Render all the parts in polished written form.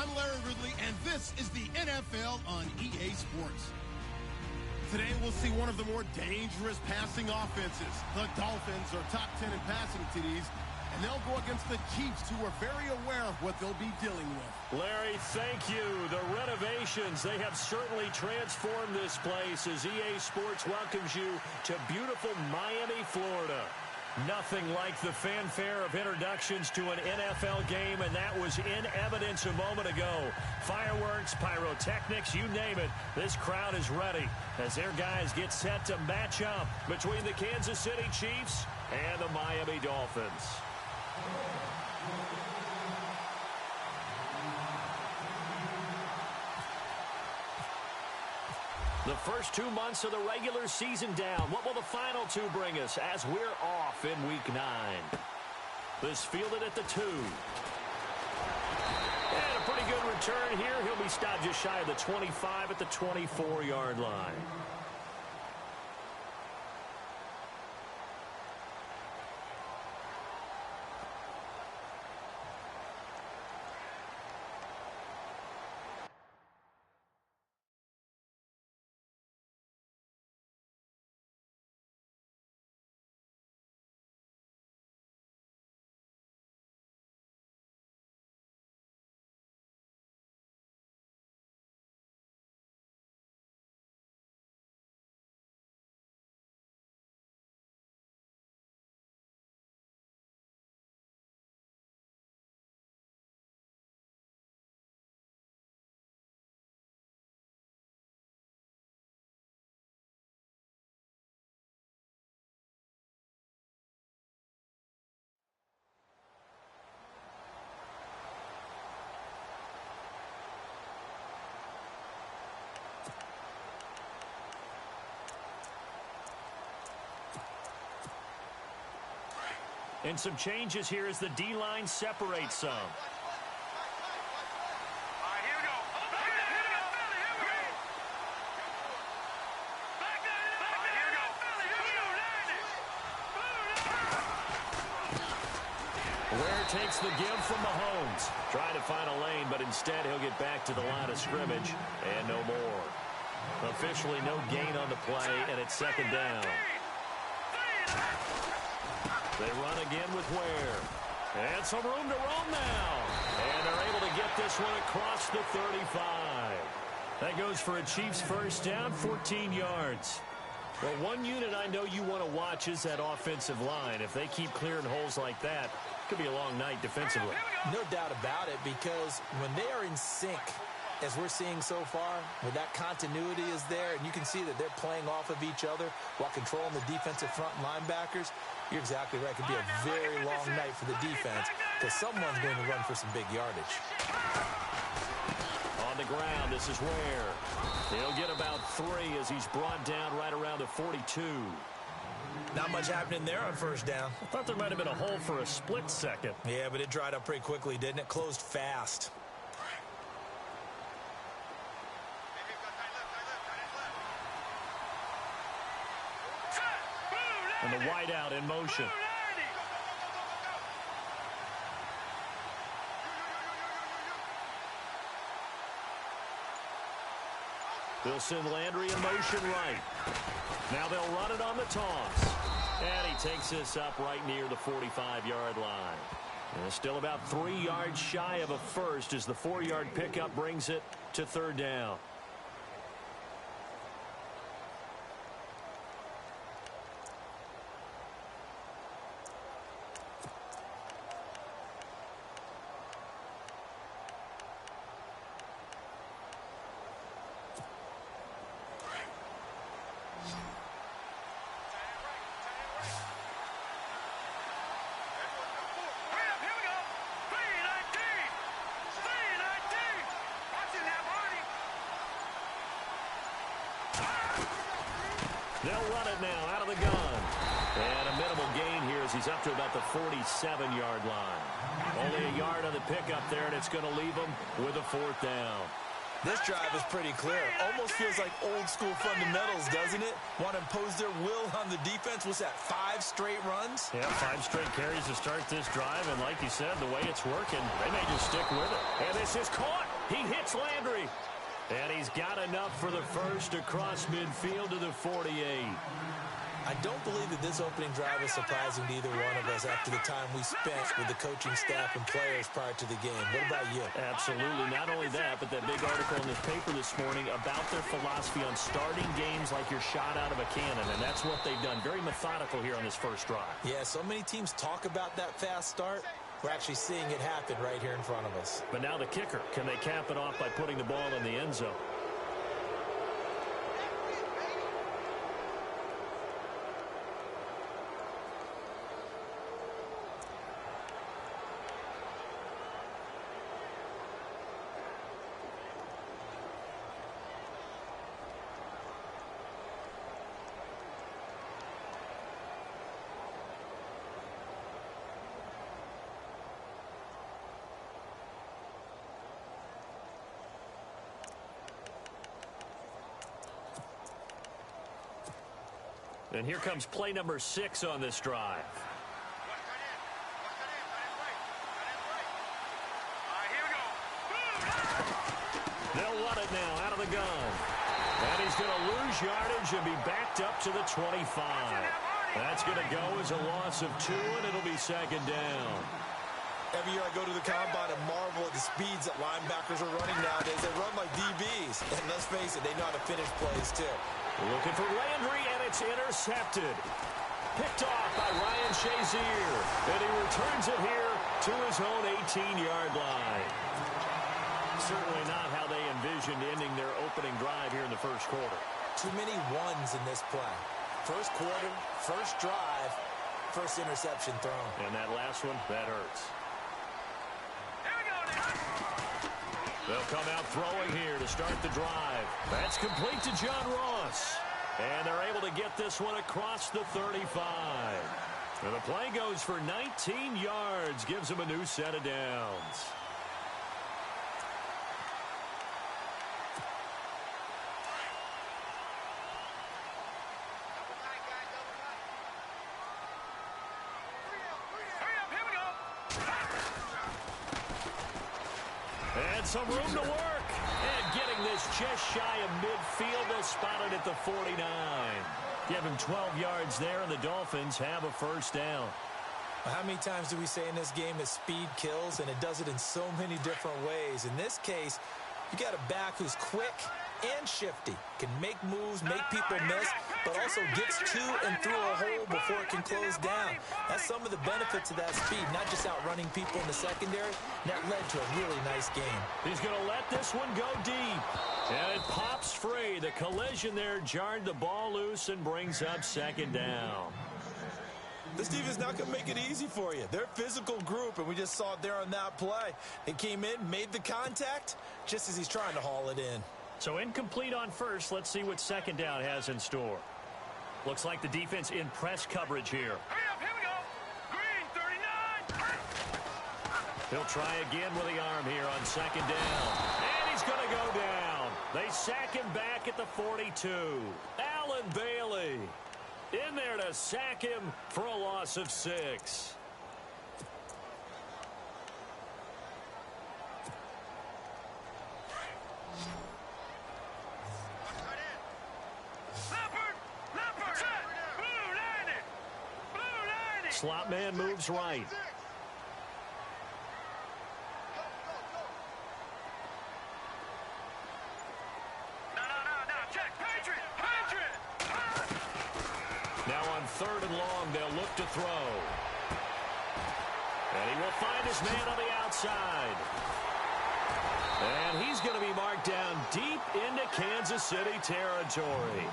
I'm Larry Ridley, and this is the NFL on EA Sports. Today, we'll see one of the more dangerous passing offenses. The Dolphins are top 10 in passing TDs, and they'll go against the Chiefs, who are very aware of what they'll be dealing with. Larry, thank you. The renovations, they have certainly transformed this place as EA Sports welcomes you to beautiful Miami, Florida. Nothing like the fanfare of introductions to an NFL game, and that was in evidence a moment ago. Fireworks, pyrotechnics, you name it. This crowd is ready as their guys get set to match up between the Kansas City Chiefs and the Miami Dolphins. The first 2 months of the regular season down. What will the final two bring us as we're off in Week 9? This fielded at the 2. And a pretty good return here. He'll be stopped just shy of the 25 at the 24-yard line. And some changes here as the D-line separates some. Ware takes the give from Mahomes. Trying to find a lane, but instead he'll get back to the line of scrimmage and no more. Officially no gain on the play, and it's second down. They run again with Ware. And some room to roam now. And they're able to get this one across the 35. That goes for a Chiefs first down, 14 yards. Well, one unit I know you want to watch is that offensive line. If they keep clearing holes like that, it could be a long night defensively. No doubt about it, because when they are in sync, as we're seeing so far, where that continuity is there, and you can see that they're playing off of each other while controlling the defensive front linebackers, you're exactly right. It could be a very long night for the defense because someone's going to run for some big yardage. On the ground, this is Ware. He'll get about 3 as he's brought down right around the 42. Not much happening there on first down. I thought there might have been a hole for a split second. Yeah, but it dried up pretty quickly, didn't it? Closed fast. And the wideout in motion. They'll send Landry in motion right. Now they'll run it on the toss. And he takes this up right near the 45-yard line. And still about 3 yards shy of a first as the 4-yard pickup brings it to third down. They'll run it now out of the gun. And a minimal gain here as he's up to about the 47-yard line. Only a yard on the pickup there, and it's going to leave him with a 4th down. This drive is pretty clear. Almost feels like old school fundamentals, doesn't it? Want to impose their will on the defense. What's that, 5 straight runs? Yeah, 5 straight carries to start this drive. And like you said, the way it's working, they may just stick with it. And this is caught. He hits Landry. And he's got enough for the first across midfield to the 48. I don't believe that this opening drive is surprising to either one of us after the time we spent with the coaching staff and players prior to the game. What about you? Absolutely. Not only that, but that big article in this paper this morning about their philosophy on starting games like you're shot out of a cannon, and that's what they've done. Very methodical here on this first drive. Yeah, so many teams talk about that fast start. We're actually seeing it happen right here in front of us. But now the kicker. Can they cap it off by putting the ball in the end zone? And here comes play number 6 on this drive. They'll run it now out of the gun. And he's going to lose yardage and be backed up to the 25. That's going to go as a loss of 2, and it'll be second down. Every year I go to the combine and marvel at the speeds that linebackers are running nowadays. They run like DBs. And let's face it, they know how to finish plays too. Looking for Landry, and it's intercepted. Picked off by Ryan Shazier. And he returns it here to his own 18-yard line. Certainly not how they envisioned ending their opening drive here in the first quarter. Too many ones in this play. First quarter, first drive, first interception thrown. And that last one, that hurts. They'll come out throwing here to start the drive. That's complete to John Ross. And they're able to get this one across the 35. And the play goes for 19 yards. Gives them a new set of downs. And some room to work. And getting this just shy of midfield. They'll spot it at the 49. Give him 12 yards there, and the Dolphins have a first down. How many times do we say in this game that speed kills, and it does it in so many different ways? In this case, you got a back who's quick and shifty, can make moves, make people miss, but also gets to and through a hole before it can close down. That's some of the benefits of that speed, not just outrunning people in the secondary. And that led to a really nice game. He's going to let this one go deep. And it pops free. The collision there jarred the ball loose and brings up second down. This defense not going to make it easy for you. They're a physical group, and we just saw it there on that play. They came in, made the contact, just as he's trying to haul it in. So incomplete on first. Let's see what second down has in store. Looks like the defense in press coverage here. Hurry up, here we go. Green, 39. He'll try again with the arm here on second down. And he's going to go down. They sack him back at the 42. Allen Bailey in there to sack him for a loss of 6. Slot man moves right. Now on third and long, they'll look to throw. And he will find his man on the outside. And he's going to be marked down deep into Kansas City territory.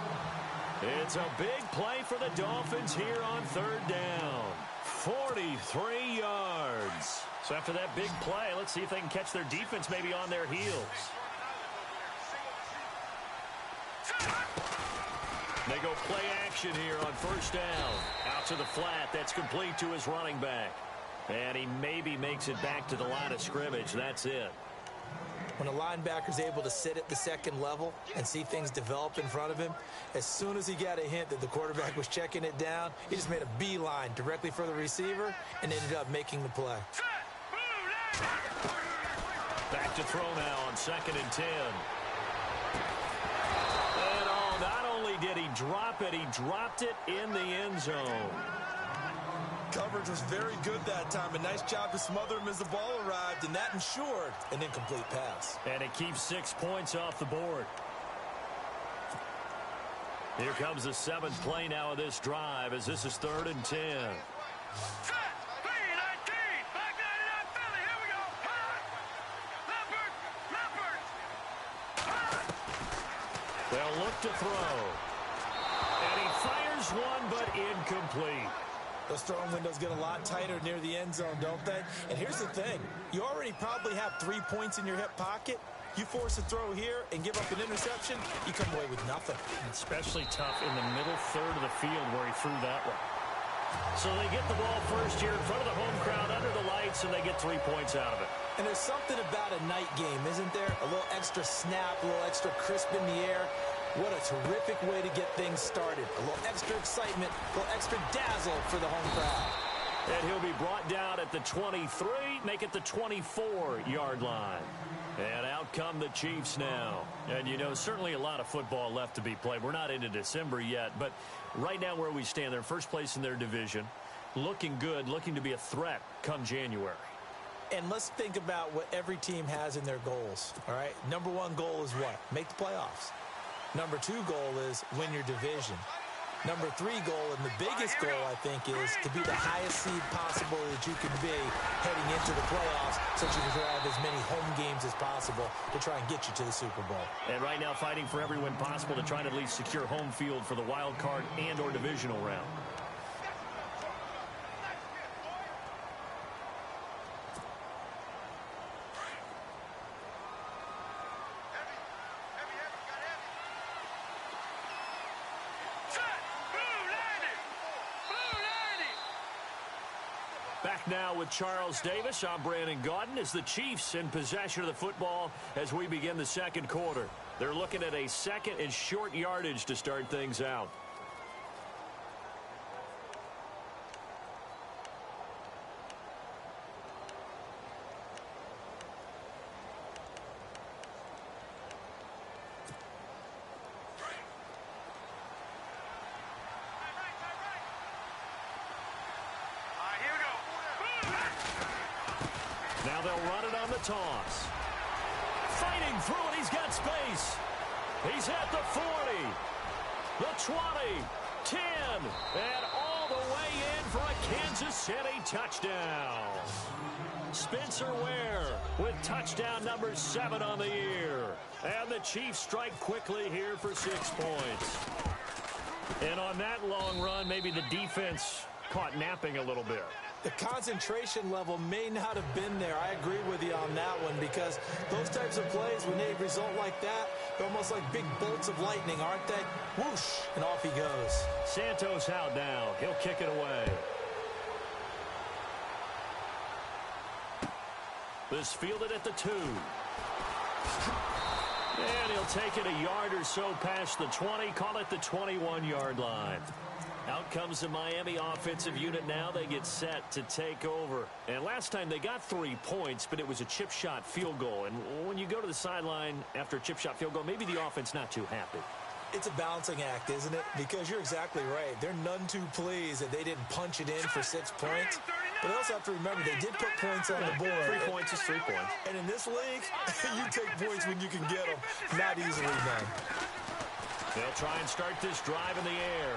It's a big play for the Dolphins here on third down. 43 yards. So after that big play, let's see if they can catch their defense maybe on their heels. They go play action here on first down. Out to the flat. That's complete to his running back. And he maybe makes it back to the line of scrimmage. That's it. When a linebacker's able to sit at the second level and see things develop in front of him, as soon as he got a hint that the quarterback was checking it down, he just made a beeline directly for the receiver and ended up making the play. Back to throw now on 2nd and 10. And not only did he drop it, he dropped it in the end zone. Coverage was very good that time. A nice job to smother him as the ball arrived, and that ensured an incomplete pass. And it keeps 6 points off the board. Here comes the 7th play now of this drive as this is 3rd and 10. They'll look to throw. And he fires one, but incomplete. Those throwing windows get a lot tighter near the end zone, don't they? And here's the thing. You already probably have 3 points in your hip pocket. You force a throw here and give up an interception, you come away with nothing. Especially tough in the middle third of the field where he threw that one. So they get the ball first here in front of the home crowd under the lights, and they get 3 points out of it. And there's something about a night game, isn't there? A little extra snap, a little extra crisp in the air. What a terrific way to get things started. A little extra excitement, a little extra dazzle for the home crowd. And he'll be brought down at the 23, make it the 24-yard line. And out come the Chiefs now. And, you know, certainly a lot of football left to be played. We're not into December yet, but right now where we stand, they're first place in their division, looking good, looking to be a threat come January. And let's think about what every team has in their goals, all right? Number 1 goal is what? Make the playoffs. Number 2 goal is win your division. Number 3 goal, and the biggest goal, I think, is to be the highest seed possible that you can be heading into the playoffs so that you can have as many home games as possible to try and get you to the Super Bowl. And right now fighting for every win possible to try and at least secure home field for the wild card and or divisional round. Back now with Charles Davis. I'm Brandon Gaudin as the Chiefs in possession of the football as we begin the second quarter. They're looking at a 2nd and short yardage to start things out. Now they'll run it on the toss. Fighting through it. He's got space. He's at the 40, the 20, 10, and all the way in for a Kansas City touchdown. Spencer Ware with touchdown number 7 on the year. And the Chiefs strike quickly here for 6 points. And on that long run, maybe the defense caught napping a little bit. The concentration level may not have been there. I agree with you on that one because those types of plays, when they result like that, they're almost like big bolts of lightning, aren't they? Whoosh, and off he goes. Santos out now. He'll kick it away. This fielded at the 2. And he'll take it a yard or so past the 20, call it the 21-yard line. Out comes the Miami offensive unit now. They get set to take over. And last time they got 3 points, but it was a chip shot field goal. And when you go to the sideline after a chip shot field goal, maybe the offense not too happy. It's a balancing act, isn't it? Because you're exactly right. They're none too pleased that they didn't punch it in for 6 points. But they also have to remember they did put points on the board. 3 points is 3 points. And in this league, you take points when you can get them. Not easily done. They'll try and start this drive in the air.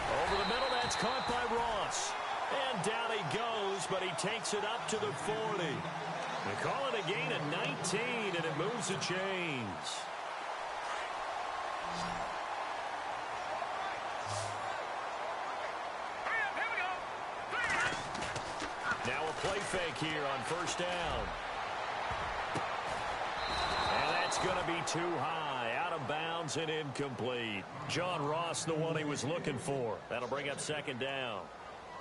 Over the middle, that's caught by Ross. And down he goes, but he takes it up to the 40. They call it a gain of 19, and it moves the chains. Now a play fake here on first down. And that's going to be too high. Out of bounds and incomplete. John Ross, the one he was looking for. That'll bring up second down.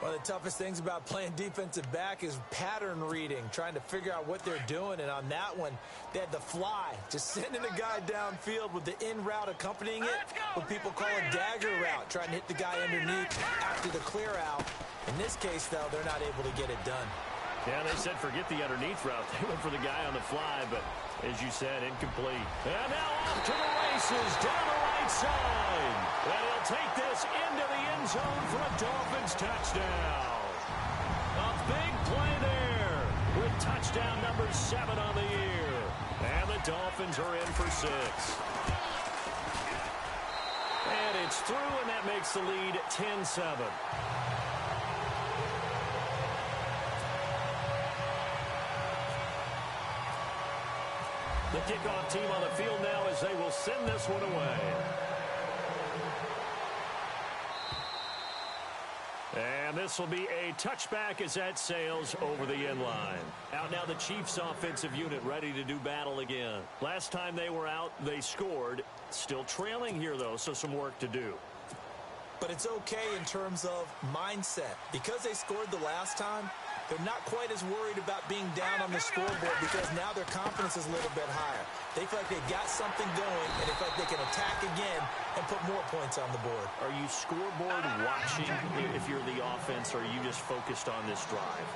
One of the toughest things about playing defensive back is pattern reading, trying to figure out what they're doing. And on that one, they had the fly, just sending a guy downfield with the in route accompanying it, what people call a dagger route, trying to hit the guy underneath after the clear out. In this case, though, they're not able to get it done. Yeah, they said forget the underneath route. They went for the guy on the fly, but as you said, incomplete. And now off to the races down the right side. And he'll take this into the end zone for a Dolphins touchdown. A big play there with touchdown number 7 on the year. And the Dolphins are in for 6. And it's through, and that makes the lead 10-7. The kickoff team on the field now as they will send this one away. And this will be a touchback as that sails over the end line. Out now the Chiefs offensive unit ready to do battle again. Last time they were out, they scored. Still trailing here, though, so some work to do. But it's okay in terms of mindset. Because they scored the last time, they're not quite as worried about being down on the scoreboard because now their confidence is a little bit higher. They feel like they've got something going, and they feel like they can attack again and put more points on the board. Are you scoreboard watching if you're the offense, or are you just focused on this drive?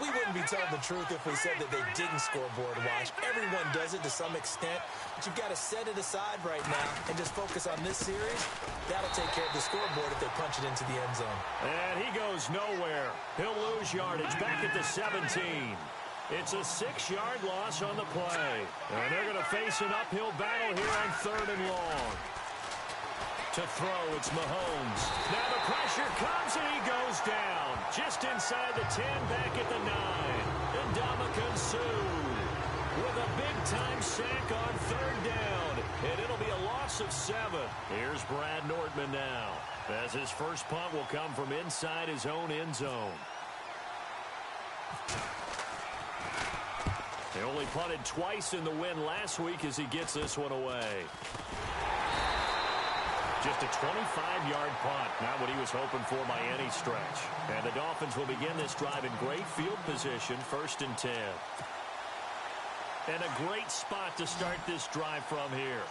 We wouldn't be telling the truth if we said that they didn't scoreboard watch. Everyone does it to some extent, but you've got to set it aside right now and just focus on this series. That'll take care of the scoreboard if they punch it into the end zone. And he goes nowhere. He'll lose yardage back at the 17. It's a 6-yard loss on the play. And they're going to face an uphill battle here on 3rd and long. To throw, it's Mahomes. Now the pressure comes, and he goes down. Just inside the 10, back at the 9. And Ndamukong Suh with a big-time sack on 3rd down. And it'll be a loss of 7. Here's Brad Nordman now, as his first punt will come from inside his own end zone. He only punted twice in the win last week as he gets this one away. Just a 25-yard punt, not what he was hoping for by any stretch. And the Dolphins will begin this drive in great field position, 1st and 10. And a great spot to start this drive from here.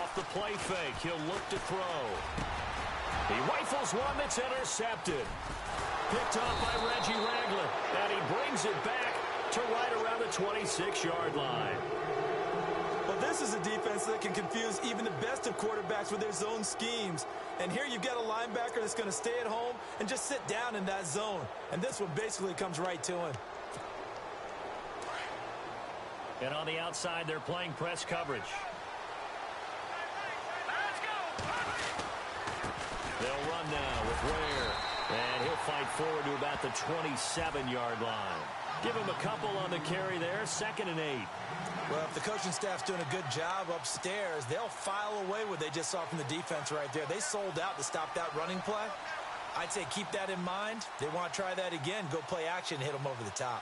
Off the play fake, he'll look to throw. He rifles one that's intercepted. Picked off by Reggie Ragland, and he brings it back to right around the 26-yard line. Well, this is a defense that can confuse even the best of quarterbacks with their zone schemes. And here you've got a linebacker that's going to stay at home and just sit down in that zone. And this one basically comes right to him. And on the outside, they're playing press coverage. They'll run now with Ware. And he'll fight forward to about the 27-yard line. Give him a couple on the carry there, 2nd and 8. Well, if the coaching staff's doing a good job upstairs, they'll file away what they just saw from the defense right there. They sold out to stop that running play. I'd say keep that in mind. They want to try that again, go play action, hit them over the top.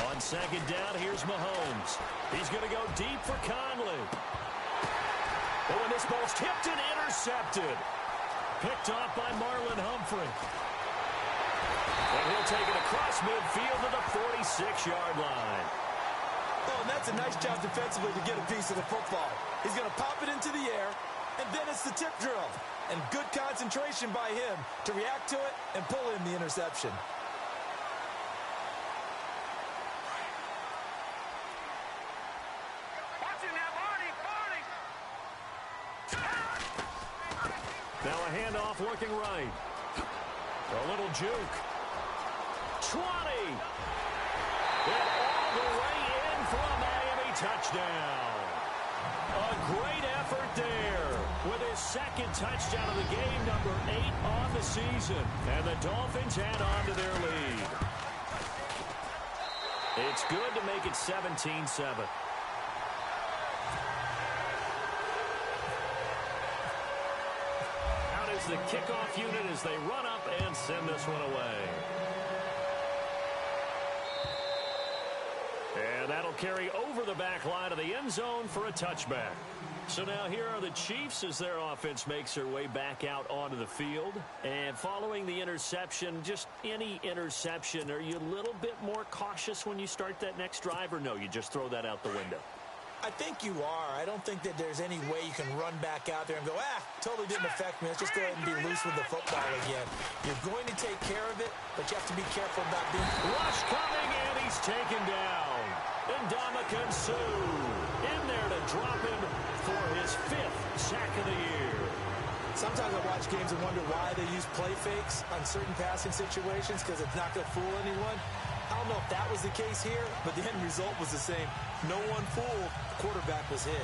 On 2nd down, here's Mahomes. He's going to go deep for Conley. Oh, and this ball's tipped and intercepted. Picked off by Marlon Humphrey. And he'll take it across midfield to the 46-yard line. Oh, and that's a nice job defensively to get a piece of the football. He's going to pop it into the air, and then it's the tip drill. And good concentration by him to react to it and pull in the interception. Now a handoff looking right. A little juke. 20. And all the way in for a Miami touchdown. A great effort there with his 2nd touchdown of the game, number 8 on the season. And the Dolphins add on to their lead. It's good to make it 17-7. is the kickoff unit as they run up and send this one away. And that'll carry over the back line of the end zone for a touchback. So now here are the Chiefs as their offense makes their way back out onto the field. And following the interception, just any interception, are you a little bit more cautious when you start that next drive, or no, you just throw that out the window? I think you are. I don't think that there's any way you can run back out there and go, totally didn't affect me. Let's just go ahead and be loose with the football again. You're going to take care of it, but you have to be careful about being... Rush coming, and he's taken down. And Ndamukong Suh in there to drop him for his 5th sack of the year. Sometimes I watch games and wonder why they use play fakes on certain passing situations, because it's not going to fool anyone. I don't know if that was the case here, but the end result was the same. No one fooled. The quarterback was hit.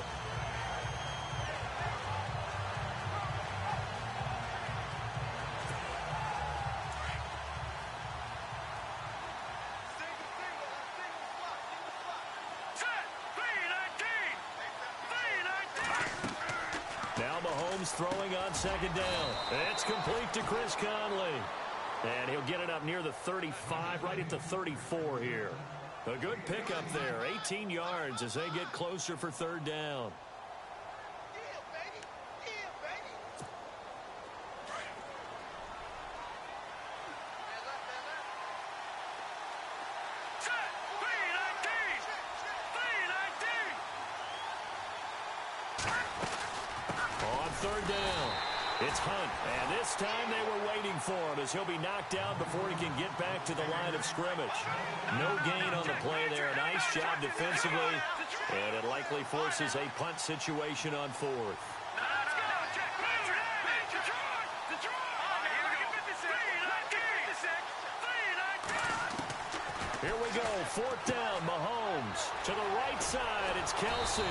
Now Mahomes throwing on second down. It's complete to Chris Conley. And he'll get it up near the 35, right at the 34 here. A good pickup there, 18 yards as they get closer for third down. On third down, it's Hunt, and this time they were waiting for him as he'll be knocked down before he can get back to the line of scrimmage. No gain on the play there. Nice job defensively, and it likely forces a punt situation on fourth. Here we go, fourth down, Mahomes. To the right side, it's Kelsey.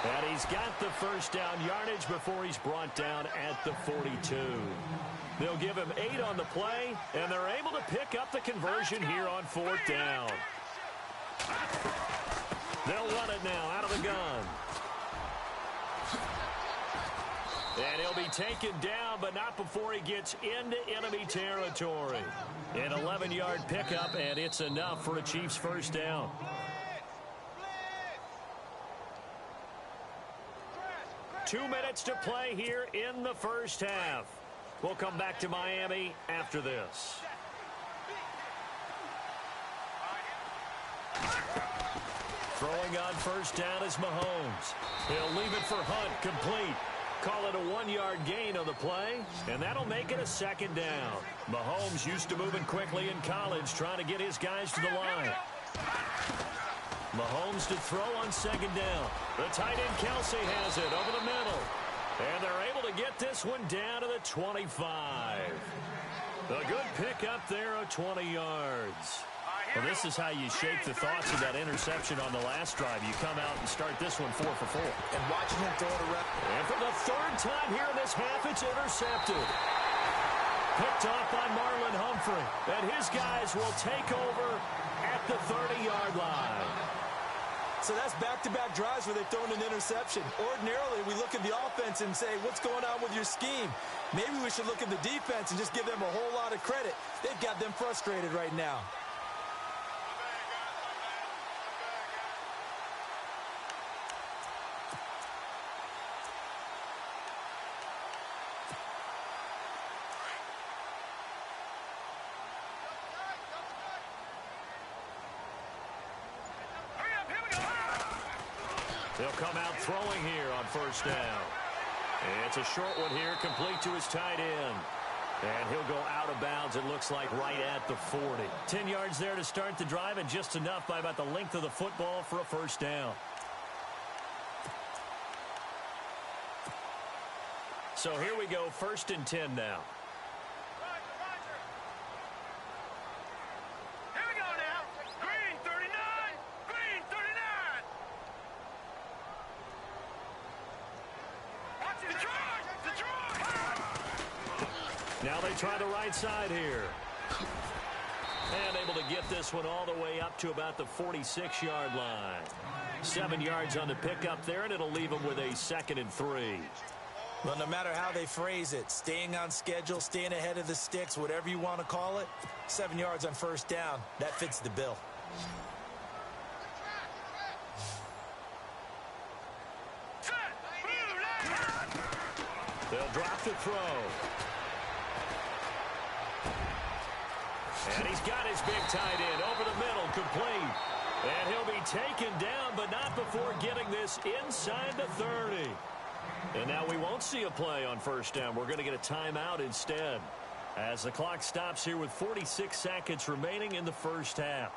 And he's got the first down yardage before he's brought down at the 42. They'll give him 8 on the play, and they're able to pick up the conversion here on fourth down. They'll run it now out of the gun. And he'll be taken down, but not before he gets into enemy territory. An 11-yard pickup, and it's enough for a Chiefs first down. Two minutes to play here in the first half. We'll come back to Miami after this. Throwing on first down is Mahomes. He'll leave it for Hunt, complete. Call it a 1-yard gain on the play, and that'll make it a second down. Mahomes used to moving quickly in college, trying to get his guys to the line. Mahomes to throw on second down. The tight end Kelsey has it over the middle. And they're able to get this one down to the 25. A good pickup there of 20 yards. Well, this is how you shake the thoughts of that interception on the last drive. You come out and start this one 4 for 4. And watching him throw it around. And for the third time here in this half, it's intercepted. Picked off by Marlon Humphrey. And his guys will take over at the 30-yard line. So that's back-to-back drives where they've thrown an interception. Ordinarily, we look at the offense and say, what's going on with your scheme? Maybe we should look at the defense and just give them a whole lot of credit. They've got them frustrated right now. They'll come out throwing here on first down. It's a short one here, complete to his tight end. And he'll go out of bounds, it looks like, right at the 40. 10 yards there to start the drive, and just enough by about the length of the football for a first down. So here we go, 1st and 10 now. Now they try the right side here. And able to get this one all the way up to about the 46-yard line. 7 yards on the pickup there, and it'll leave them with a 2nd and 3. Well, no matter how they phrase it, staying on schedule, staying ahead of the sticks, whatever you want to call it, 7 yards on first down, that fits the bill. They'll drop the throw. And he's got his big tight end over the middle, complete. And he'll be taken down, but not before getting this inside the 30. And now we won't see a play on first down. We're going to get a timeout instead, as the clock stops here with 46 seconds remaining in the first half.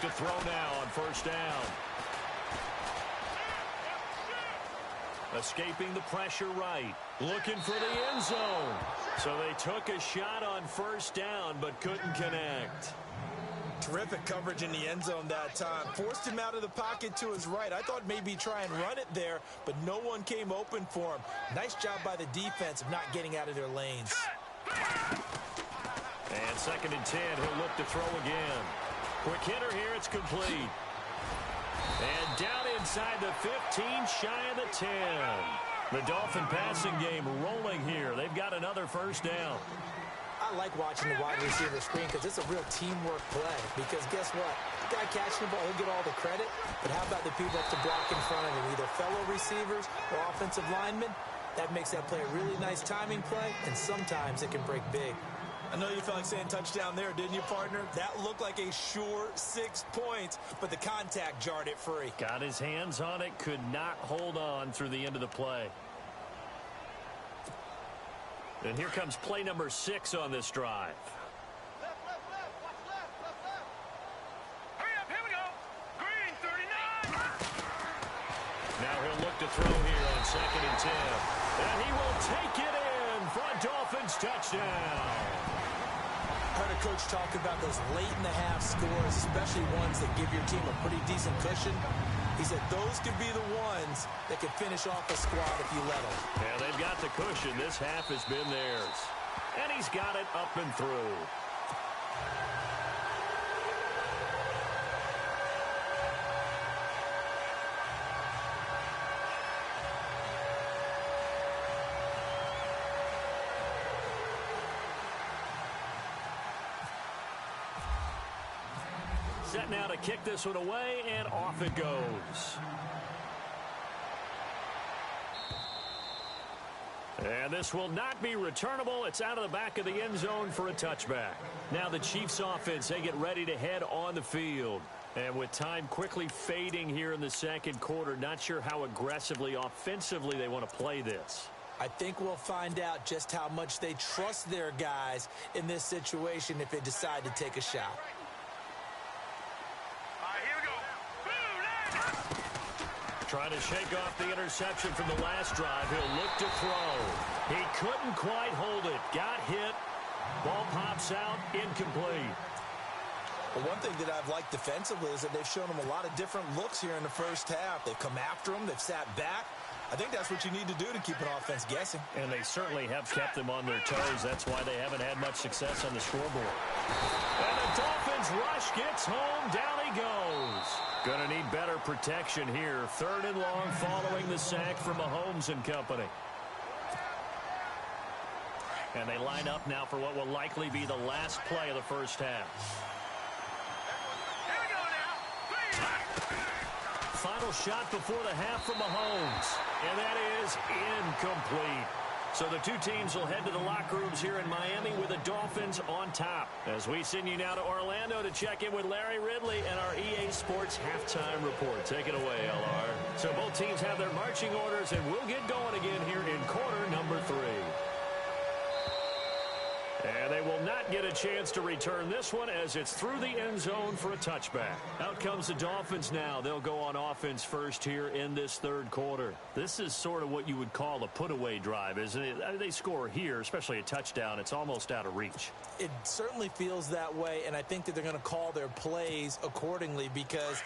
To throw now on first down. Escaping the pressure right. Looking for the end zone. So they took a shot on first down but couldn't connect. Terrific coverage in the end zone that time. Forced him out of the pocket to his right. I thought maybe try and run it there, but no one came open for him. Nice job by the defense of not getting out of their lanes. And 2nd and 10. He'll look to throw again. Quick hitter here, it's complete. And down inside the 15, shy of the 10. The Dolphin passing game rolling here. They've got another first down. I like watching the wide receiver screen because it's a real teamwork play. Because guess what? The guy catching the ball, he'll get all the credit. But how about the people up to block in front of him? Either fellow receivers or offensive linemen. That makes that play a really nice timing play, and sometimes it can break big. I know you felt like saying touchdown there, didn't you, partner? That looked like a sure 6 points, but the contact jarred it free. Got his hands on it, could not hold on through the end of the play. And here comes play number 6 on this drive. Hurry up, here we go. Green, 39. Now he'll look to throw here on 2nd and 10. And he will take it in for a Dolphins touchdown. Heard a coach talk about those late-in-the-half scores, especially ones that give your team a pretty decent cushion. He said those could be the ones that could finish off a squad if you let them. Yeah, they've got the cushion. This half has been theirs. And he's got it up and through. Set now to kick this one away, and off it goes. And this will not be returnable. It's out of the back of the end zone for a touchback. Now the Chiefs offense, they get ready to head on the field. And with time quickly fading here in the second quarter, not sure how aggressively, offensively they want to play this. I think we'll find out just how much they trust their guys in this situation if they decide to take a shot. Trying to shake off the interception from the last drive. He'll look to throw. He couldn't quite hold it. Got hit. Ball pops out. Incomplete. Well, one thing that I've liked defensively is that they've shown him a lot of different looks here in the first half. They've come after him. They've sat back. I think that's what you need to do to keep an offense guessing. And they certainly have kept them on their toes. That's why they haven't had much success on the scoreboard. And the Dolphins rush gets home. Down he goes. Going to need better protection here. 3rd and long following the sack from Mahomes and company. And they line up now for what will likely be the last play of the first half. Here we go now. Final shot before the half from Mahomes. And that is incomplete. So the two teams will head to the locker rooms here in Miami with the Dolphins on top. As we send you now to Orlando to check in with Larry Ridley and our EA Sports halftime report. Take it away, LR. So both teams have their marching orders, and we'll get going again here in quarter number 3. And they will not get a chance to return this one as it's through the end zone for a touchback. Out comes the Dolphins now. They'll go on offense first here in this third quarter. This is sort of what you would call a put-away drive, isn't it? I mean, they score here, especially a touchdown. It's almost out of reach. It certainly feels that way, and I think that they're going to call their plays accordingly because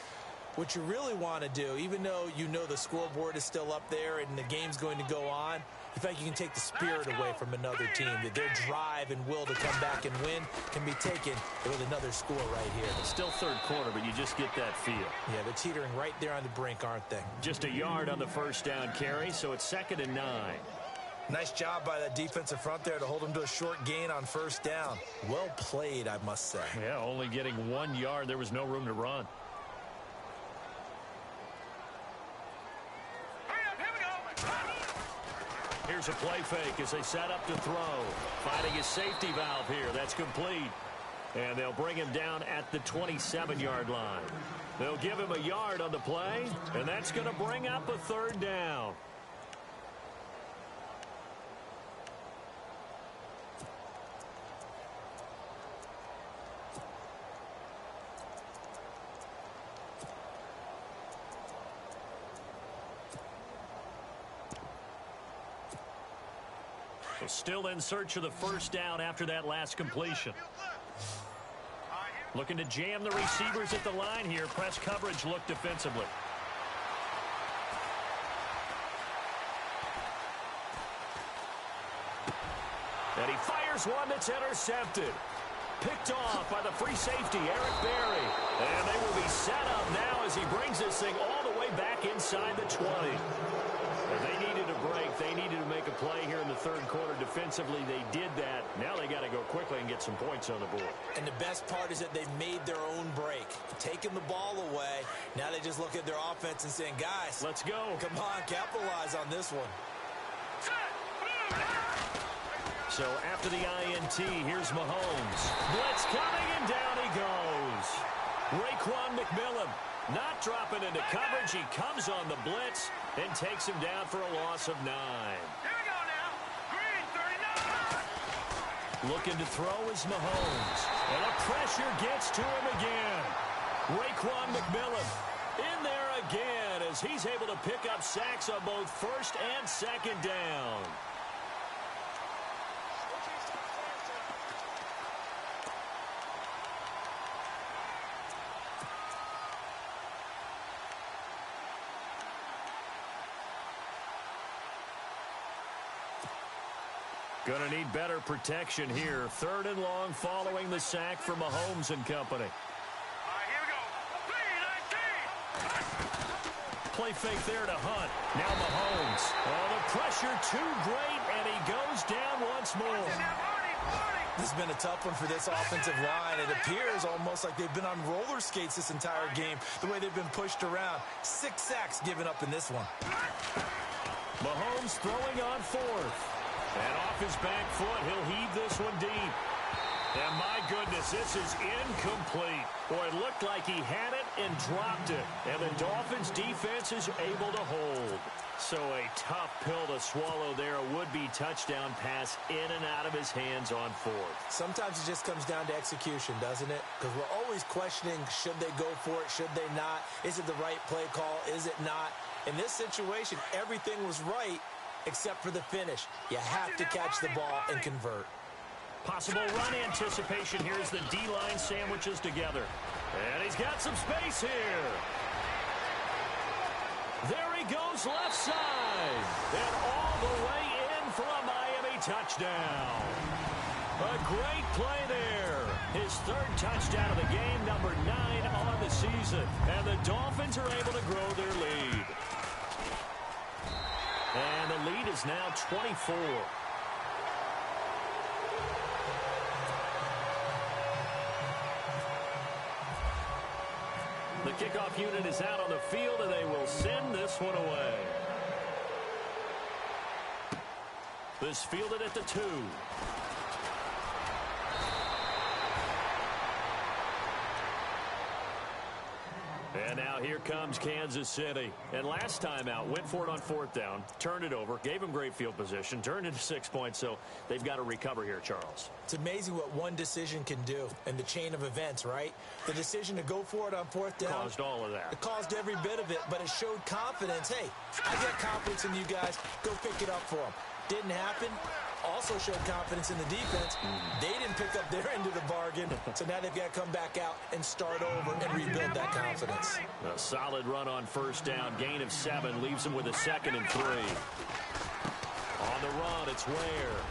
what you really want to do, even though you know the scoreboard is still up there and the game's going to go on, in fact, you can take the spirit away from another team. That their drive and will to come back and win can be taken with another score right here. It's still third quarter, but you just get that feel. Yeah, they're teetering right there on the brink, aren't they? Just a yard on the first down carry, so it's 2nd and 9. Nice job by that defensive front there to hold them to a short gain on first down. Well played, I must say. Yeah, only getting 1 yard. There was no room to run. Here's a play fake as they set up to throw. Finding his safety valve here. That's complete. And they'll bring him down at the 27-yard line. They'll give him a yard on the play, and that's going to bring up a 3rd down. Still in search of the first down after that last completion. Looking to jam the receivers at the line here. Press coverage look defensively. And he fires one that's intercepted. Picked off by the free safety, Eric Berry. And they will be set up now as he brings this thing all the way back inside the 20. They needed a break. They needed to make a play here in the third quarter defensively. They did that. Now they got to go quickly and get some points on the board. And the best part is that they made their own break. Taking the ball away. Now they just look at their offense and saying, guys, let's go. Come on, capitalize on this one. So after the INT, here's Mahomes. Blitz coming, and down he goes. Raekwon McMillan not dropping into coverage. He comes on the blitz and takes him down for a loss of 9. Here we go now. Green 39. Looking to throw is Mahomes. And the pressure gets to him again. Raekwon McMillan in there again as he's able to pick up sacks on both first and second down. Going to need better protection here. 3rd and long following the sack for Mahomes and company. Here we go. 3-19. Play fake there to Hunt. Now Mahomes. Oh, the pressure too great, and he goes down once more. This has been a tough one for this offensive line. It appears almost like they've been on roller skates this entire game, the way they've been pushed around. 6 sacks given up in this one. Mahomes throwing on 4th. And off his back foot, he'll heave this one deep. And my goodness, this is incomplete. Boy, it looked like he had it and dropped it. And the Dolphins' defense is able to hold. So a tough pill to swallow there. A would-be touchdown pass in and out of his hands on 4th. Sometimes it just comes down to execution, doesn't it? Because we're always questioning, should they go for it, should they not? Is it the right play call, is it not? In this situation, everything was right, except for the finish. You have to catch the ball and convert. Possible run anticipation here as the D-line sandwiches together. And he's got some space here. There he goes left side. And all the way in for a Miami touchdown. A great play there. His 3rd touchdown of the game, number 9 on the season. And the Dolphins are able to grow their lead. And the lead is now 24. The kickoff unit is out on the field, and they will send this one away. This fielded at the 2. And now here comes Kansas City. And last time out, went for it on 4th down, turned it over, gave them great field position, turned into 6 points, so they've got to recover here, Charles. It's amazing what one decision can do in the chain of events, right? The decision to go for it on 4th down. Caused all of that. It caused every bit of it, but it showed confidence. Hey, I got confidence in you guys. Go pick it up for them. Didn't happen. Also showed confidence in the defense. They didn't pick up their end of the bargain, so now they've got to come back out and start over and rebuild that confidence. A solid run on 1st down. Gain of 7 leaves them with a 2nd and 3. On the run, it's Ware.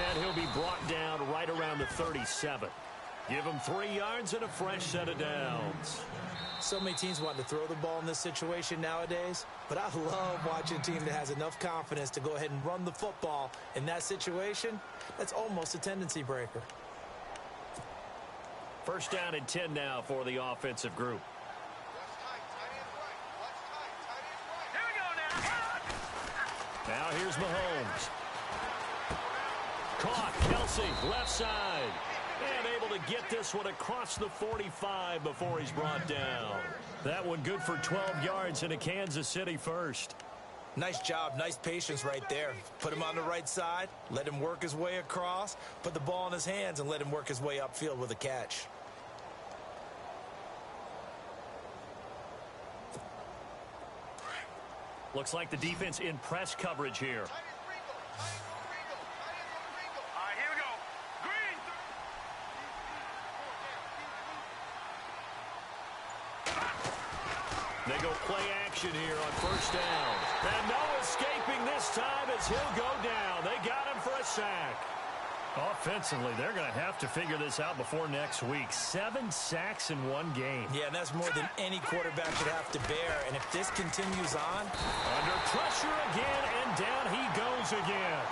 And he'll be brought down right around the 37. Give him 3 yards and a fresh set of downs. So many teams want to throw the ball in this situation nowadays, but I love watching a team that has enough confidence to go ahead and run the football in that situation. That's almost a tendency breaker. 1st down and 10 now for the offensive group. Here we go now. Now here's Mahomes. Caught. Kelsey, left side. And able to get this one across the 45 before he's brought down. That one good for 12 yards and a Kansas City first. Nice job, nice patience right there. Put him on the right side, let him work his way across, put the ball in his hands, and let him work his way upfield with a catch. Looks like the defense in press coverage here. They go play action here on 1st down. And no escaping this time as he'll go down. They got him for a sack. Offensively, they're going to have to figure this out before next week. 7 sacks in 1 game. Yeah, and that's more than any quarterback should have to bear. And if this continues on... Under pressure again, and down he goes again.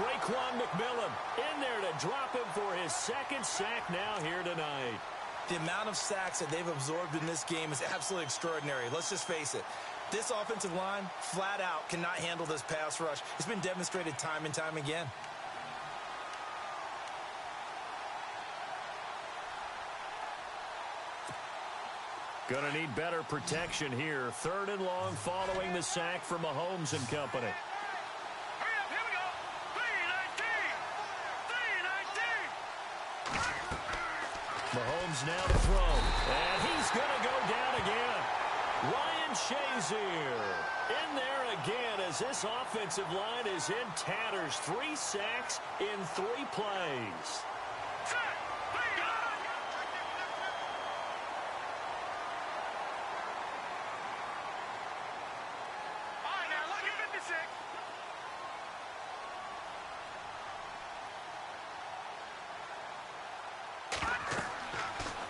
Raekwon McMillan in there to drop him for his 2nd sack now here tonight. The amount of sacks that they've absorbed in this game is absolutely extraordinary. Let's just face it. This offensive line, flat out, cannot handle this pass rush. It's been demonstrated time and time again. Gonna need better protection here. 3rd and long following the sack from Mahomes and company. Hurry up, here we go. 3-19. Mahomes now to throw. And he's going to go down again. Ryan Shazier in there again as this offensive line is in tatters. 3 sacks in 3 plays. All right, now look at 56.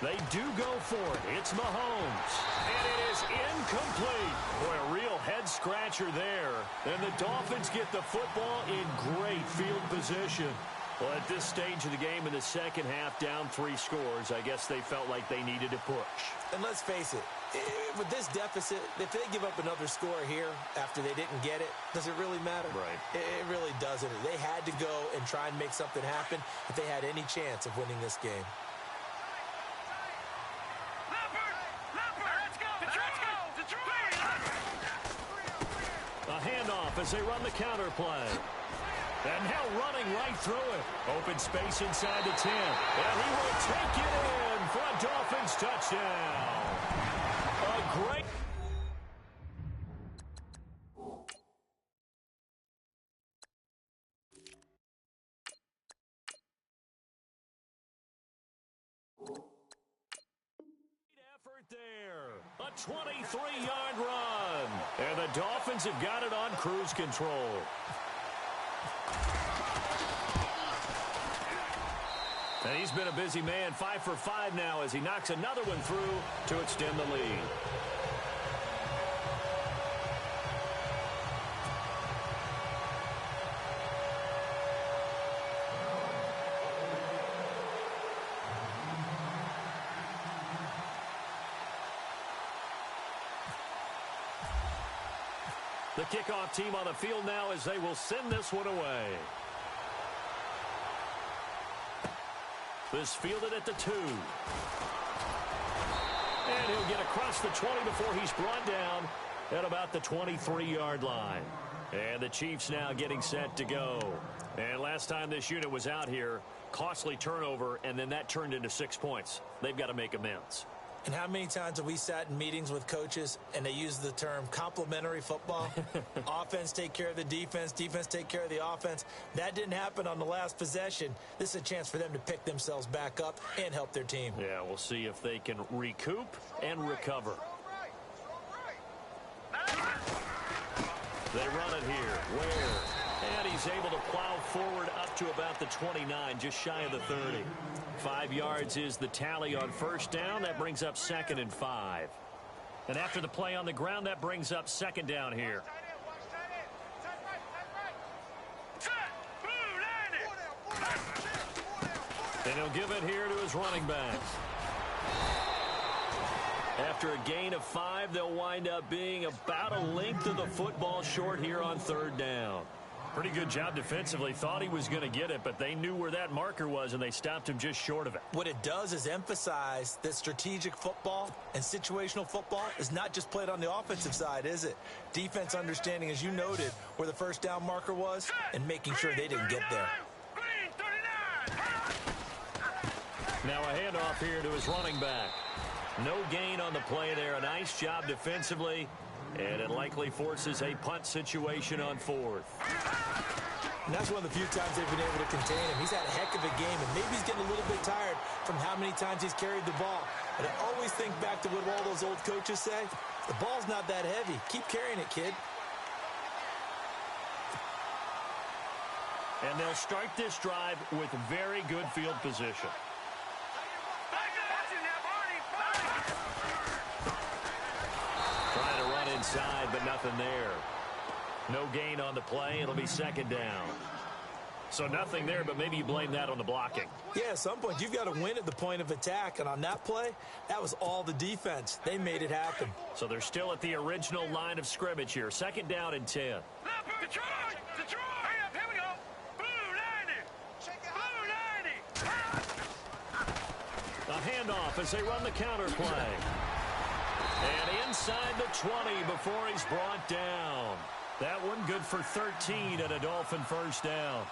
They do go for it. It's Mahomes. And it is incomplete. Boy, a real head-scratcher there. And the Dolphins get the football in great field position. Well, at this stage of the game in the 2nd half, down 3 scores, I guess they felt like they needed to push. And let's face it, with this deficit, if they give up another score here after they didn't get it, does it really matter? Right. It really doesn't. They had to go and try and make something happen if they had any chance of winning this game. A handoff as they run the counter play. And now running right through it. Open space inside the 10. And he will take it in for a Dolphins touchdown. A great... effort there. A 23-yard run. And the Dolphins have got it on cruise control. And he's been a busy man, 5 for 5 now as he knocks another one through to extend the lead. The kickoff team on the field now as they will send this one away. This fielded at the 2. And he'll get across the 20 before he's brought down at about the 23-yard line. And the Chiefs now getting set to go. And last time this unit was out here, costly turnover, and then that turned into 6 points. They've got to make amends. And how many times have we sat in meetings with coaches and they use the term complementary football? Offense take care of the defense, defense take care of the offense. That didn't happen on the last possession. This is a chance for them to pick themselves back up and help their team. Yeah, we'll see if they can recoup and recover. They run it here. Where? And he's able to plow forward up to about the 29, just shy of the 30. 5 yards is the tally on first down. That brings up 2nd and 5. And after the play on the ground, that brings up 2nd down here. And he'll give it here to his running back. After a gain of 5, they'll wind up being about a length of the football short here on 3rd down. Pretty good job defensively. Thought he was going to get it, but they knew where that marker was, and they stopped him just short of it. What it does is emphasize that strategic football and situational football is not just played on the offensive side, is it? Defense understanding, as you noted, where the first down marker was and making sure they didn't get there. Now a handoff here to his running back. No gain on the play there. A nice job defensively. And it likely forces a punt situation on 4th. And that's one of the few times they've been able to contain him. He's had a heck of a game, and maybe he's getting a little bit tired from how many times he's carried the ball. But I always think back to what all those old coaches say. The ball's not that heavy. Keep carrying it, kid. And they'll start this drive with very good field position. Trying to run inside, but nothing there. No gain on the play. It'll be 2nd down. So nothing there, but maybe you blame that on the blocking. Yeah, at some point, you've got to win at the point of attack. And on that play, that was all the defense. They made it happen. So they're still at the original line of scrimmage here. 2nd down and 10. Detroit! Detroit! Here we go! Blue 90! A handoff as they run the counter play. And inside the 20 before he's brought down. That one good for 13 and a Dolphin first down.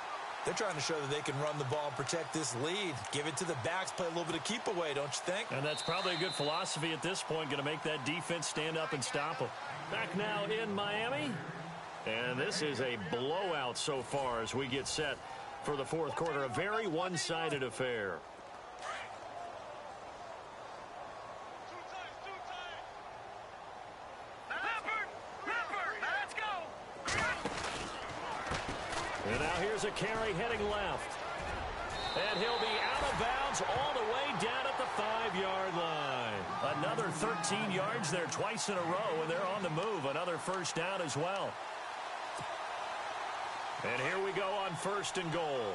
They're trying to show that they can run the ball and protect this lead. Give it to the backs, play a little bit of keep away, don't you think? And that's probably a good philosophy at this point, going to make that defense stand up and stop them. Back now in Miami. And this is a blowout so far as we get set for the 4th quarter. A very one-sided affair. And now here's a carry heading left. And he'll be out of bounds all the way down at the 5-yard line. Another 13 yards there twice in a row, and they're on the move. Another first down as well. And here we go on 1st and goal.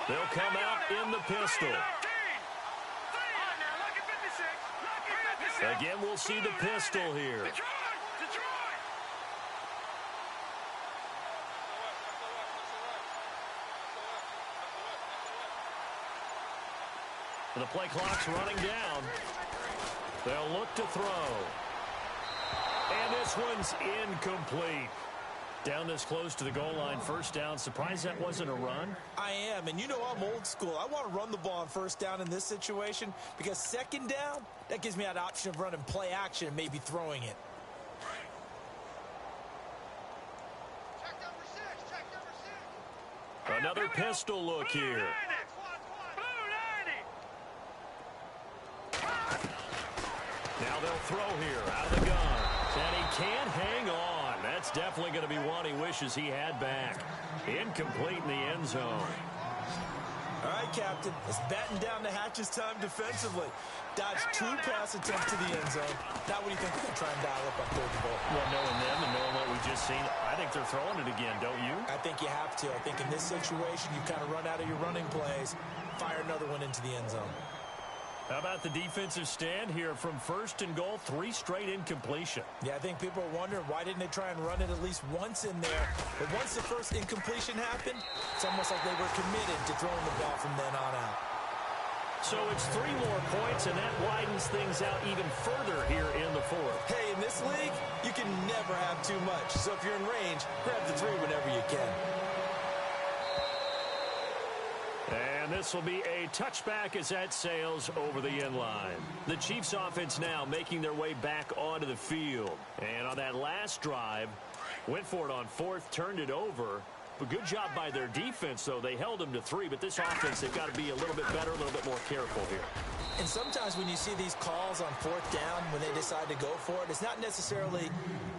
They'll come out in the pistol. Again, we'll see the pistol here. The play clock's running down. They'll look to throw. And this one's incomplete. Down this close to the goal line, first down. Surprised that wasn't a run? I am, and you know I'm old school. I want to run the ball on first down in this situation because 2nd down, that gives me that option of running play action and maybe throwing it. Another pistol look here. Now they'll throw here out of the gun. And he can't hang on. That's definitely going to be one he wishes he had back. Incomplete in the end zone. All right, Captain. It's batten down the hatches time defensively. Dodged 2 pass attempts to the end zone. Now what do you think they're going to try and dial up on 3rd and goal? Well, knowing them and knowing what we've just seen, I think they're throwing it again, don't you? I think you have to. I think in this situation, you kind of run out of your running plays, fire another one into the end zone. How about the defensive stand here from 1st and goal? 3 straight incompletion. Yeah, I think people are wondering why didn't they try and run it at least once in there. But once the first incompletion happened, it's almost like they were committed to throwing the ball from then on out. So it's 3 more points, and that widens things out even further here in the fourth. Hey, in this league, you can never have too much. So if you're in range, grab the 3 whenever you can. And this will be a touchback as that sails over the end line. The Chiefs offense now making their way back onto the field. And on that last drive, went for it on 4th, turned it over. But good job by their defense, though. They held them to 3, but this offense, they've got to be a little bit better, a little bit more careful here. And sometimes when you see these calls on 4th down, when they decide to go for it, it's not necessarily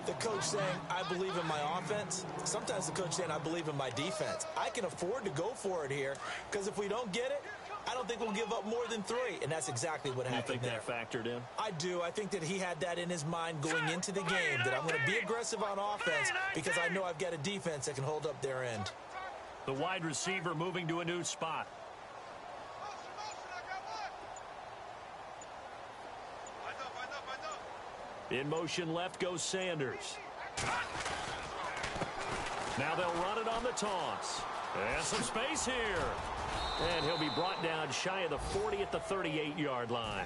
the coach saying, I believe in my offense. Sometimes the coach saying, I believe in my defense. I can afford to go for it here, because if we don't get it, I don't think we'll give up more than 3. And that's exactly what happened there. You think that factored in? I do. I think that he had that in his mind going into the game, that I'm going to be aggressive on offense because I know I've got a defense that can hold up their end. The wide receiver moving to a new spot. In motion left goes Sanders. Now they'll run it on the toss. And some space here. And he'll be brought down shy of the 40 at the 38-yard line.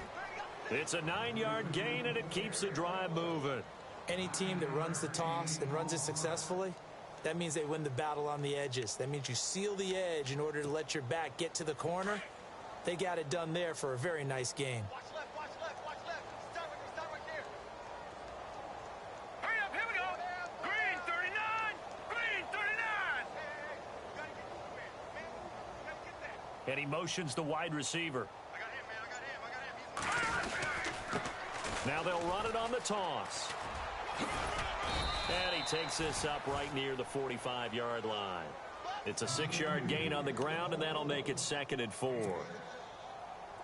It's a 9-yard gain, and it keeps the drive moving. Any team that runs the toss and runs it successfully, that means they win the battle on the edges. That means you seal the edge in order to let your back get to the corner. They got it done there for a very nice game. Watch left, watch left, watch left. Start right there. Hurry up, here we go. Green 39, green 39. Gotta get moving, man. Gotta get that. And he motions the wide receiver. I got him, man. I got him. Now they'll run it on the toss. And he takes this up right near the 45-yard line. It's a 6-yard gain on the ground, and that'll make it 2nd and 4.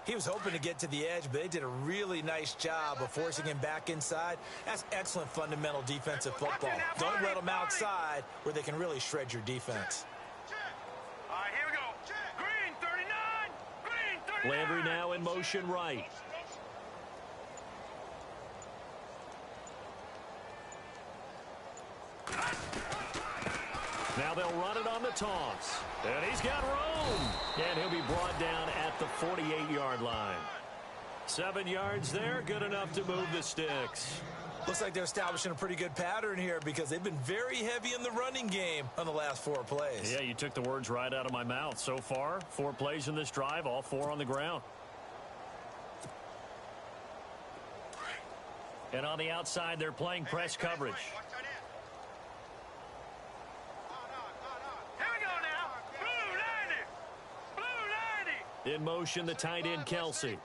He was hoping to get to the edge, but they did a really nice job of forcing him back inside. That's excellent fundamental defensive football. Don't let them outside where they can really shred your defense. All right, here we go. Green 39, green 39. Landry now in motion right. Now they'll run it on the toss. And he's got room. And he'll be brought down at the 48-yard line. 7 yards there, good enough to move the sticks. Looks like they're establishing a pretty good pattern here because they've been very heavy in the running game on the last 4 plays. Yeah, you took the words right out of my mouth. So far, 4 plays in this drive, all 4 on the ground. And on the outside, they're playing press coverage. In motion, the tight end, Kelsey.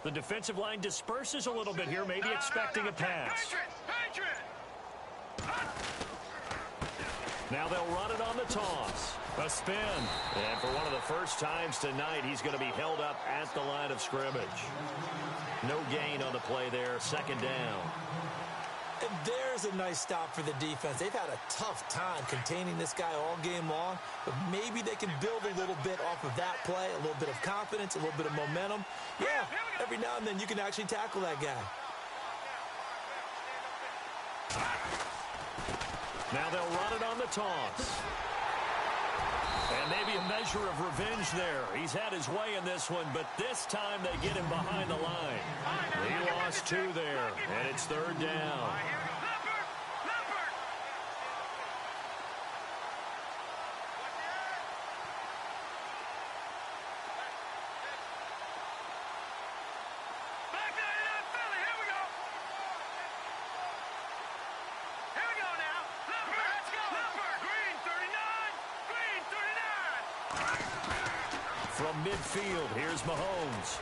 The defensive line disperses a little bit here, maybe expecting a pass. Now they'll run it on the toss. A spin. And for one of the first times tonight, he's going to be held up at the line of scrimmage. No gain on the play there, 2nd down. And there's a nice stop for the defense. They've had a tough time containing this guy all game long, but maybe they can build a little bit off of that play, a little bit of confidence, a little bit of momentum. Yeah, every now and then you can actually tackle that guy. Now they'll run it on the toss. And maybe a measure of revenge there. He's had his way in this one, but this time they get him behind the line. He lost 2 there, and it's 3rd down. From midfield, here's Mahomes.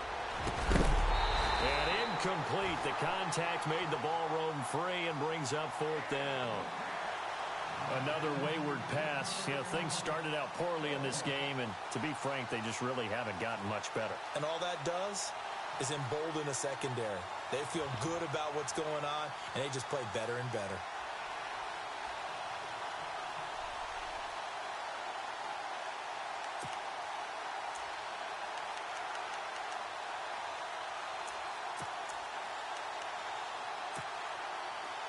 And incomplete. The contact made the ball roam free and brings up 4th down. Another wayward pass. You know, things started out poorly in this game, and to be frank, they just really haven't gotten much better. And all that does is embolden a secondary. They feel good about what's going on, and they just play better and better.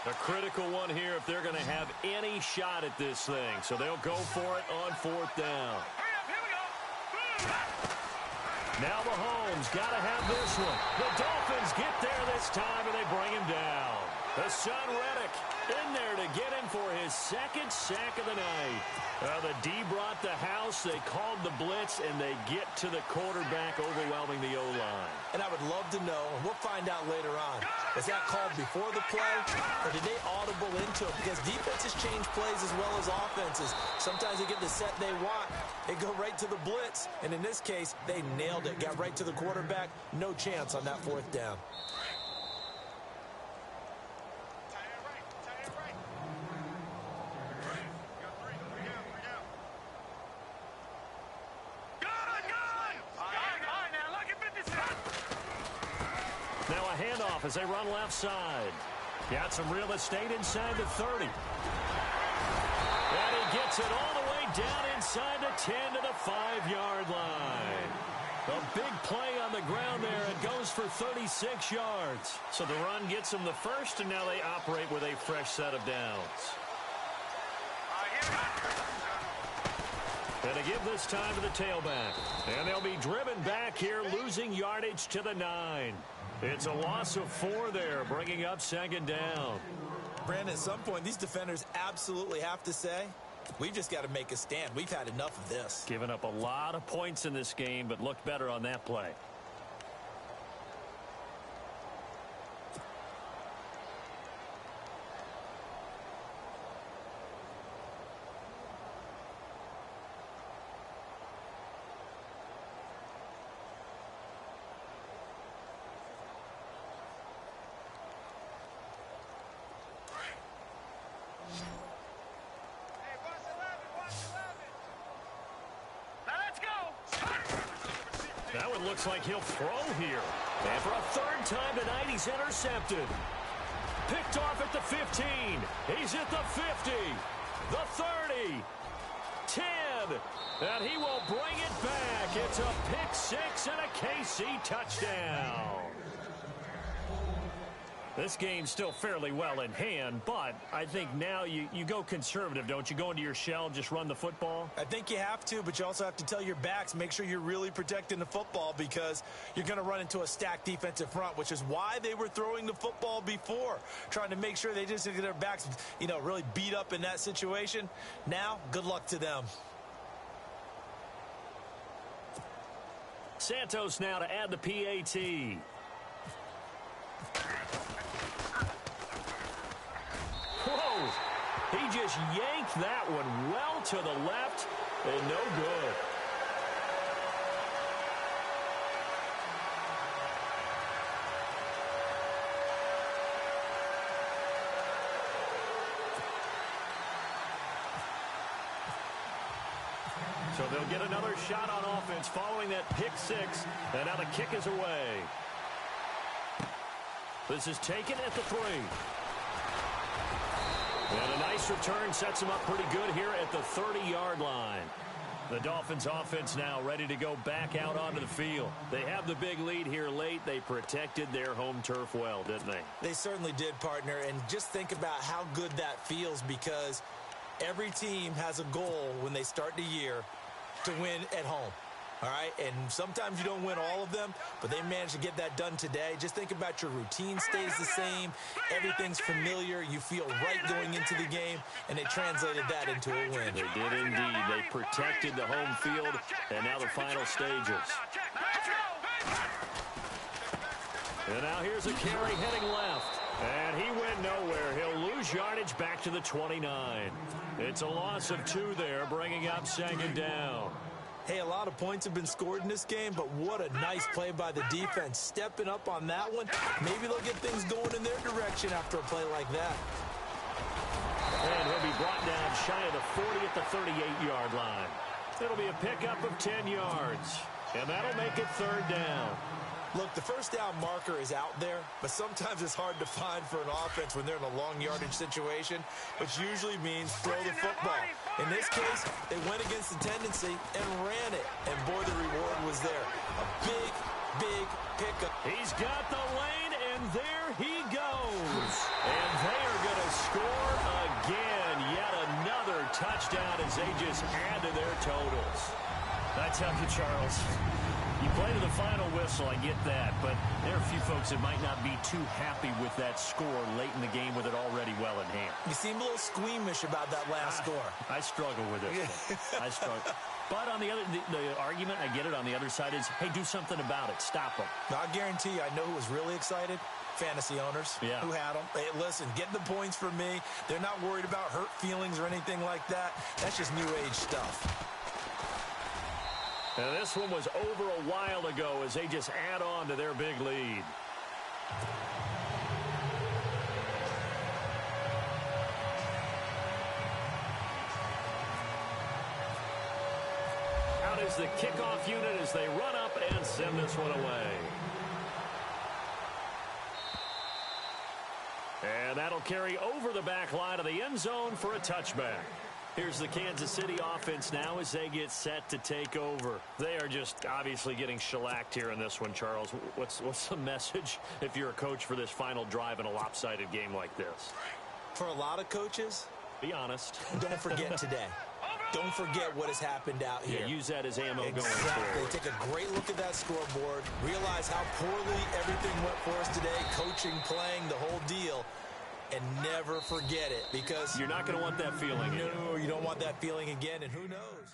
A critical one here if they're going to have any shot at this thing. So they'll go for it on 4th down. Now Mahomes got to have this one. The Dolphins get there this time, and they bring him down. The son Reddick in there to get him for his second sack of the night. The D brought the house. They called the blitz, and they get to the quarterback, overwhelming the O-line. And I would love to know, and we'll find out later on, was that called before the play, or did they audible into it? Because defenses change plays as well as offenses. Sometimes they get the set they want. They go right to the blitz, and in this case, they nailed it. Got right to the quarterback. No chance on that fourth down. Now a handoff as they run left side. Got some real estate inside the 30. And he gets it all the way down inside the 10 to the 5-yard line. A big play on the ground there. It goes for 36 yards. So the run gets them the first, and now they operate with a fresh set of downs. And they give this time to the tailback. And they'll be driven back here, losing yardage to the 9. It's a loss of 4 there, bringing up second down. Brandon, at some point, these defenders absolutely have to say, we've just got to make a stand. We've had enough of this. Given up a lot of points in this game, but looked better on that play. That one looks like he'll throw here. And for a third time tonight, he's intercepted. Picked off at the 15. He's at the 50. The 30. 10. And he will bring it back. It's a pick six and a KC touchdown. This game's still fairly well in hand, but I think now you go conservative, don't you? Go into your shell, just run the football? I think you have to, but you also have to tell your backs, make sure you're really protecting the football because you're going to run into a stacked defensive front, which is why they were throwing the football before, trying to make sure they just get their backs, really beat up in that situation. Now, good luck to them. Santos now to add the PAT. Whoa! He just yanked that one well to the left and no good. So they'll get another shot on offense following that pick six, and now the kick is away. This is taken at the 3. And a nice return sets them up pretty good here at the 30-yard line. The Dolphins offense now ready to go back out onto the field. They have the big lead here late. They protected their home turf well, didn't they? They certainly did, partner. And just think about how good that feels because every team has a goal when they start the year to win at home. All right, and sometimes you don't win all of them, but they managed to get that done today. Just think about your routine stays the same. Everything's familiar. You feel right going into the game, and they translated that into a win. They did indeed. They protected the home field, and now the final stages. And now here's a carry heading left. And he went nowhere. He'll lose yardage back to the 29. It's a loss of 2 there, bringing up second down. Hey, a lot of points have been scored in this game, but what a nice play by the defense. Stepping up on that one, maybe they'll get things going in their direction after a play like that. And he'll be brought down shy of the 40 at the 38-yard line. It'll be a pickup of 10 yards, and that'll make it third down. Look, the first down marker is out there, but sometimes it's hard to find for an offense when they're in a long yardage situation, which usually means throw the football. In this case, they went against the tendency and ran it, and boy, the reward was there. A big, big pickup. He's got the lane, and there he goes. And they are going to score again. Yet another touchdown as they just add to their totals. I tell you, Charles, You play to the final whistle, I get that, but there are a few folks that might not be too happy with that score late in the game with it already well in hand. You seem a little squeamish about that last score. I struggle with it. I struggle. But on the other, the argument, I get it, on the other side is, hey, do something about it. Stop them. I guarantee you, I know who was really excited. Fantasy owners who had them. Hey, listen, get the points for me. They're not worried about hurt feelings or anything like that. That's just new age stuff. And this one was over a while ago as they just add on to their big lead. Out is the kickoff unit as they run up and send this one away. And that'll carry over the back line of the end zone for a touchback. Here's the Kansas City offense now as they get set to take over. They are just obviously getting shellacked here in this one, Charles. What's the message if you're a coach for this final drive in a lopsided game like this? For a lot of coaches, be honest. Don't forget today. Don't forget what has happened out here. Yeah, use that as ammo going Exactly. forward. Take a great look at that scoreboard. Realize how poorly everything went for us today. Coaching, playing, the whole deal. And never forget it, because you're not going to want that feeling again. No, you don't want that feeling again, and who knows?